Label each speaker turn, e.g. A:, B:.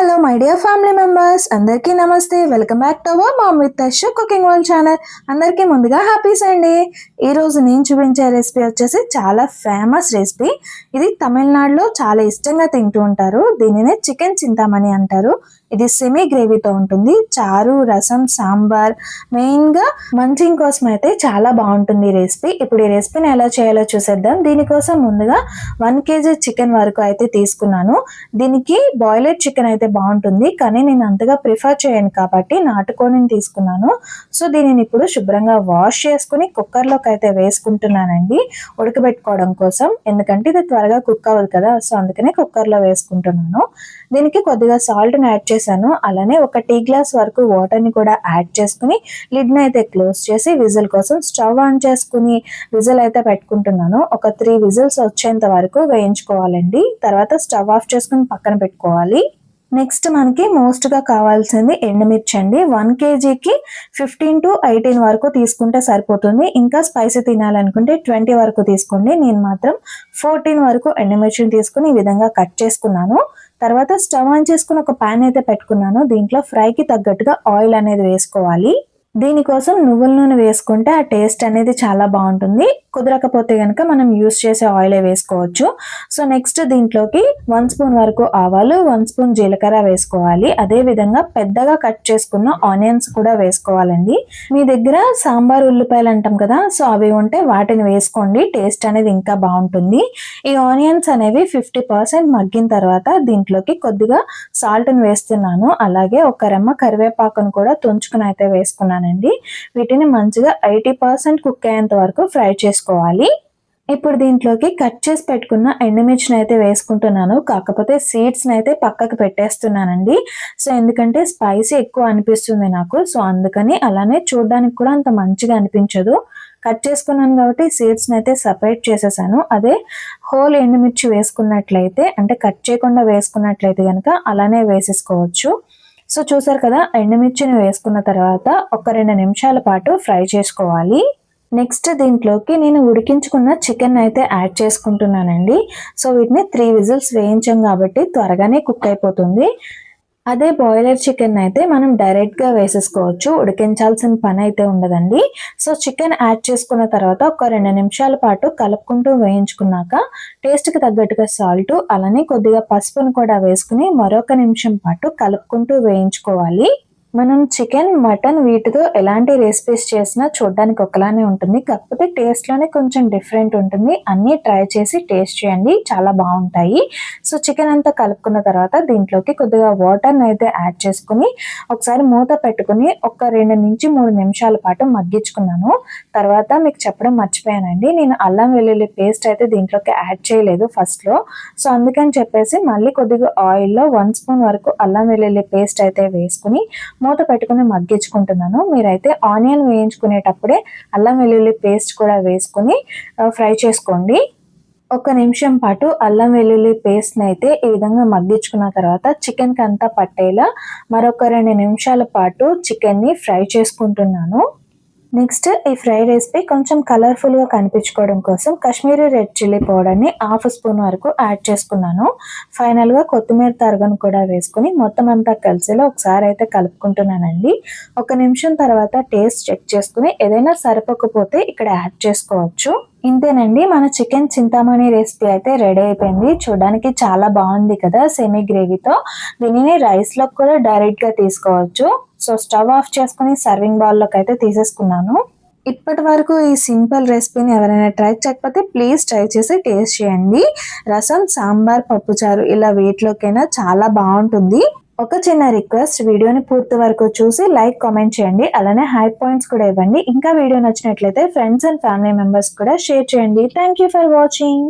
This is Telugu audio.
A: Hello my dear family members, అందరికీ నమస్తే. Welcome back to our mom with Tashu cooking world channel. అందరికీ ముందుగా హ్యాపీ సండే. ఈరోజు నేను చూపించే రెసిపీ వచ్చేసి చాలా ఫేమస్ రెసిపీ. ఇది తమిళనాడులో చాలా ఇష్టంగా తింటూ ఉంటారు. దీనినే చికెన్ చింతామణి అంటారు. ఇది సెమీ గ్రేవీతో ఉంటుంది. చారు, రసం, సాంబార్, మెయిన్గా మంచింగ్ కోసం అయితే చాలా బాగుంటుంది ఈ రెసిపీ. ఇప్పుడు ఈ రెసిపీని ఎలా చేయాలో చూసేద్దాం. దీనికోసం ముందుగా 1 kg చికెన్ వరకు అయితే తీసుకున్నాను. దీనికి బాయిలర్ చికెన్ అయితే బాగుంటుంది, కానీ నేను అంతగా ప్రిఫర్ చేయను కాబట్టి నాటుకోడిని తీసుకున్నాను. సో దీనిని ఇప్పుడు శుభ్రంగా వాష్ చేసుకుని కుక్కర్లోకి అయితే వేసుకుంటున్నానండి, ఉడకబెట్టుకోవడం కోసం. ఎందుకంటే ఇది త్వరగా కుక్ అవ్వదు కదా, సో అందుకనే కుక్కర్లో వేసుకుంటున్నాను. దీనికి కొద్దిగా సాల్ట్ని యాడ్ చేశాను. అలానే ఒక టీ గ్లాస్ వరకు వాటర్ని కూడా యాడ్ చేసుకుని లిడ్ని అయితే క్లోజ్ చేసి విజిల్ కోసం స్టవ్ ఆన్ చేసుకుని విజిల్ అయితే పెట్టుకుంటున్నాను. ఒక 3 విజిల్స్ వచ్చేంత వరకు వేయించుకోవాలండి. తర్వాత స్టవ్ ఆఫ్ చేసుకుని పక్కన పెట్టుకోవాలి. నెక్స్ట్ మనకి మోస్ట్గా కావాల్సింది ఎండుమిర్చి అండి. 1 kgకి 15 to 18 వరకు తీసుకుంటే సరిపోతుంది. ఇంకా స్పైసీ తినాలనుకుంటే 20 వరకు తీసుకోండి. నేను మాత్రం 14 వరకు ఎండుమిర్చిని తీసుకుని ఈ విధంగా కట్ చేసుకున్నాను. తర్వాత స్టవ్ ఆన్ చేసుకుని ఒక ప్యాన్ అయితే పెట్టుకున్నాను. దీంట్లో ఫ్రైకి తగ్గట్టుగా ఆయిల్ అనేది వేసుకోవాలి. దీనికోసం నువ్వుల నూనె వేసుకుంటే ఆ టేస్ట్ అనేది చాలా బాగుంటుంది. కుదరకపోతే కనుక మనం యూస్ చేసే ఆయిలే వేసుకోవచ్చు. సో నెక్స్ట్ దీంట్లోకి 1 స్పూన్ వరకు ఆవాలు, 1 స్పూన్ జీలకర్ర వేసుకోవాలి. అదే విధంగా పెద్దగా కట్ చేసుకున్న ఆనియన్స్ కూడా వేసుకోవాలండి. మీ దగ్గర సాంబార్ ఉల్లిపాయలు అంటాం కదా, సో అవి ఉంటే వాటిని వేసుకోండి, టేస్ట్ అనేది ఇంకా బాగుంటుంది. ఈ ఆనియన్స్ అనేవి 50% మగ్గిన తర్వాత దీంట్లోకి కొద్దిగా సాల్ట్ని వేస్తున్నాను. అలాగే ఒక రెమ్మ కరివేపాకును కూడా తుంచుకుని అయితే వేసుకున్నాను. వీటిని మంచిగా 80% కుక్ అయ్యేంత వరకు ఫ్రై చేసుకోవాలి. ఇప్పుడు దీంట్లోకి కట్ చేసి పెట్టుకున్న ఎండుమిర్చిని అయితే వేసుకుంటున్నాను. కాకపోతే సీడ్స్ని అయితే పక్కకు పెట్టేస్తున్నానండి. సో ఎందుకంటే స్పైసీ ఎక్కువ అనిపిస్తుంది నాకు, సో అందుకని. అలానే చూడడానికి కూడా అంత మంచిగా అనిపించదు. కట్ చేసుకున్నాను కాబట్టి సీడ్స్ని అయితే సపరేట్ చేసేసాను. అదే హోల్ ఎండుమిర్చి వేసుకున్నట్లయితే, అంటే కట్ చేయకుండా వేసుకున్నట్లయితే కనుక అలానే వేసేసుకోవచ్చు. సో చూసారు కదా, ఎండుమిర్చిని వేసుకున్న తర్వాత ఒక 2 నిమిషాల పాటు ఫ్రై చేసుకోవాలి. నెక్స్ట్ దీంట్లోకి నేను ఉడికించుకున్న చికెన్ అయితే యాడ్ చేసుకుంటున్నానండి. సో వీటిని 3 విజిల్స్ వేయించాం కాబట్టి త్వరగానే కుక్ అయిపోతుంది. అదే బాయిలర్ చికెన్ అయితే మనం డైరెక్ట్గా వేసేసుకోవచ్చు, ఉడికించాల్సిన పని అయితే ఉండదండి. సో చికెన్ యాడ్ చేసుకున్న తర్వాత ఒక 2 నిమిషాల పాటు కలుపుకుంటూ వేయించుకున్నాక టేస్ట్కి తగ్గట్టుగా సాల్ట్, అలానే కొద్దిగా పసుపును కూడా వేసుకుని మరొక నిమిషం పాటు కలుపుకుంటూ వేయించుకోవాలి. మనం చికెన్, మటన్ వీటితో ఎలాంటి రెసిపీస్ చేసినా చూడడానికి ఒకలానే ఉంటుంది, కాకపోతే టేస్ట్లోనే కొంచెం డిఫరెంట్ ఉంటుంది. అన్నీ ట్రై చేసి టేస్ట్ చేయండి, చాలా బాగుంటాయి. సో చికెన్ అంతా కలుపుకున్న తర్వాత దీంట్లోకి కొద్దిగా వాటర్ని అయితే యాడ్ చేసుకుని ఒకసారి మూత పెట్టుకుని ఒక 2 నుంచి 3 నిమిషాల పాటు మగ్గించుకున్నాను. తర్వాత మీకు చెప్పడం మర్చిపోయానండి, నేను అల్లం వెల్లుల్లి పేస్ట్ అయితే దీంట్లోకి యాడ్ చేయలేదు ఫస్ట్లో. సో అందుకని చెప్పేసి మళ్ళీ కొద్దిగా ఆయిల్లో 1 స్పూన్ వరకు అల్లం వెల్లుల్లి పేస్ట్ అయితే వేసుకుని మూత పెట్టుకుని మగ్గించుకుంటున్నాను. మీరైతే ఆనియన్ వేయించుకునేటప్పుడే అల్లం వెల్లుల్లి పేస్ట్ కూడా వేసుకుని ఫ్రై చేసుకోండి. 1 నిమిషం పాటు అల్లం వెల్లుల్లి పేస్ట్ని అయితే ఈ విధంగా మగ్గించుకున్న తర్వాత చికెన్కి అంతా పట్టేలా మరొక 2 నిమిషాల పాటు చికెన్ని ఫ్రై చేసుకుంటున్నాను. నెక్స్ట్ ఈ ఫ్రై రెసిపీ కొంచెం కలర్ఫుల్గా కనిపించుకోవడం కోసం కాశ్మీరీ రెడ్ చిల్లీ పౌడర్ని 1/2 స్పూన్ వరకు యాడ్ చేసుకున్నాను. ఫైనల్గా కొత్తిమీర తరుగును కూడా వేసుకుని మొత్తం అంతా కలిసేలా ఒకసారి అయితే కలుపుకుంటున్నానండి. 1 నిమిషం తర్వాత టేస్ట్ చెక్ చేసుకుని ఏదైనా సరిపోకపోతే ఇక్కడ యాడ్ చేసుకోవచ్చు. ఇంతేనండి, మన చికెన్ చింతామణి రెసిపీ అయితే రెడీ అయిపోయింది. చూడడానికి చాలా బాగుంది కదా, సెమీ గ్రేవీతో. దీనిని రైస్లో కూడా డైరెక్ట్గా తీసుకోవచ్చు. సో స్టవ్ ఆఫ్ చేసుకుని సర్వింగ్ బౌల్లోకి అయితే తీసేసుకున్నాను. ఇప్పటి వరకు ఈ సింపుల్ రెసిపీని ఎవరైనా ట్రై చేయకపోతే ప్లీజ్ ట్రై చేసి టేస్ట్ చేయండి. రసం, సాంబార్, పప్పుచారు ఇలా వీటిలోకైనా చాలా బాగుంటుంది. ఒక చిన్న రిక్వెస్ట్, వీడియోని పూర్తి వరకు చూసి లైక్, కామెంట్ చేయండి. అలానే హై పాయింట్స్ కూడా ఇవ్వండి. ఇంకా వీడియో నచ్చినట్లయితే ఫ్రెండ్స్ అండ్ ఫ్యామిలీ మెంబర్స్ కూడా షేర్ చేయండి. Thank you for watching.